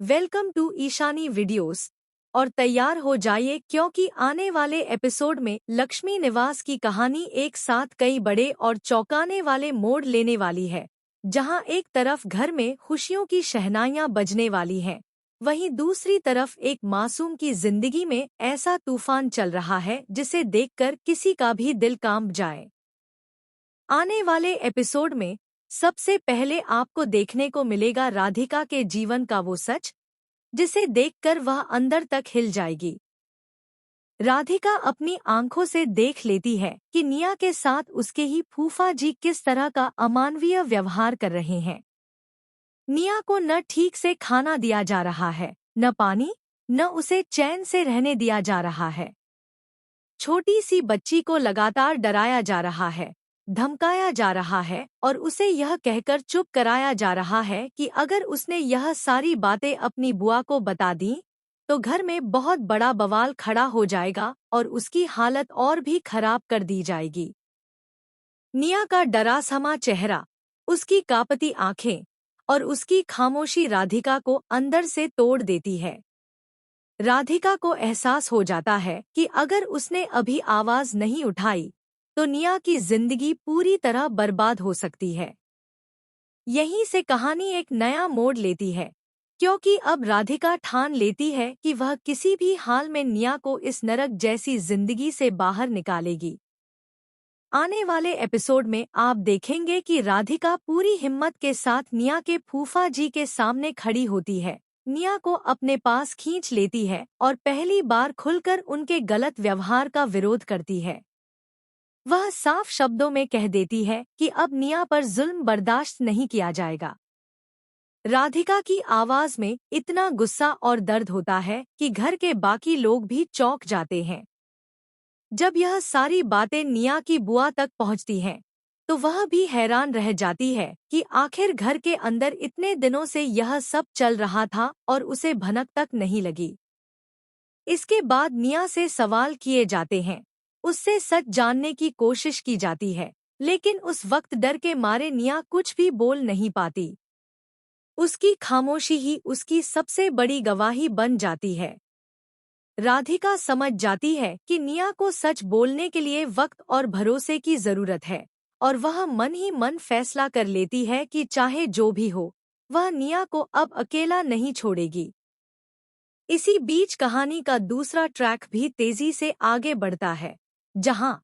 Welcome to Ishani videos. और तैयार हो जाइए क्योंकि आने वाले एपिसोड में लक्ष्मी निवास की कहानी एक साथ कई बड़े और चौंकाने वाले मोड़ लेने वाली है। जहां एक तरफ घर में खुशियों की शहनाइयां बजने वाली हैं, वहीं दूसरी तरफ एक मासूम की जिंदगी में ऐसा तूफान चल रहा है जिसे देखकर किसी का भी दिल कांप जाए। आने वाले एपिसोड में सबसे पहले आपको देखने को मिलेगा राधिका के जीवन का वो सच जिसे देखकर वह अंदर तक हिल जाएगी। राधिका अपनी आंखों से देख लेती है कि निया के साथ उसके ही फूफा जी किस तरह का अमानवीय व्यवहार कर रहे हैं। निया को न ठीक से खाना दिया जा रहा है, न पानी, न उसे चैन से रहने दिया जा रहा है। छोटी सी बच्ची को लगातार डराया जा रहा है, धमकाया जा रहा है और उसे यह कहकर चुप कराया जा रहा है कि अगर उसने यह सारी बातें अपनी बुआ को बता दी तो घर में बहुत बड़ा बवाल खड़ा हो जाएगा और उसकी हालत और भी खराब कर दी जाएगी। निया का डरासमा चेहरा, उसकी कांपती आंखें और उसकी खामोशी राधिका को अंदर से तोड़ देती है। राधिका को एहसास हो जाता है कि अगर उसने अभी आवाज नहीं उठाई तो निया की जिंदगी पूरी तरह बर्बाद हो सकती है। यहीं से कहानी एक नया मोड़ लेती है, क्योंकि अब राधिका ठान लेती है कि वह किसी भी हाल में निया को इस नरक जैसी जिंदगी से बाहर निकालेगी। आने वाले एपिसोड में आप देखेंगे कि राधिका पूरी हिम्मत के साथ निया के फूफा जी के सामने खड़ी होती है, निया को अपने पास खींच लेती है और पहली बार खुलकर उनके गलत व्यवहार का विरोध करती है। वह साफ शब्दों में कह देती है कि अब निया पर जुल्म बर्दाश्त नहीं किया जाएगा। राधिका की आवाज में इतना गुस्सा और दर्द होता है कि घर के बाकी लोग भी चौंक जाते हैं। जब यह सारी बातें निया की बुआ तक पहुंचती हैं, तो वह भी हैरान रह जाती है कि आखिर घर के अंदर इतने दिनों से यह सब चल रहा था और उसे भनक तक नहीं लगी। इसके बाद निया से सवाल किए जाते हैं, उससे सच जानने की कोशिश की जाती है, लेकिन उस वक्त डर के मारे निया कुछ भी बोल नहीं पाती। उसकी खामोशी ही उसकी सबसे बड़ी गवाही बन जाती है। राधिका समझ जाती है कि निया को सच बोलने के लिए वक्त और भरोसे की जरूरत है, और वह मन ही मन फैसला कर लेती है कि चाहे जो भी हो, वह निया को अब अकेला नहीं छोड़ेगी। इसी बीच कहानी का दूसरा ट्रैक भी तेजी से आगे बढ़ता है, जहां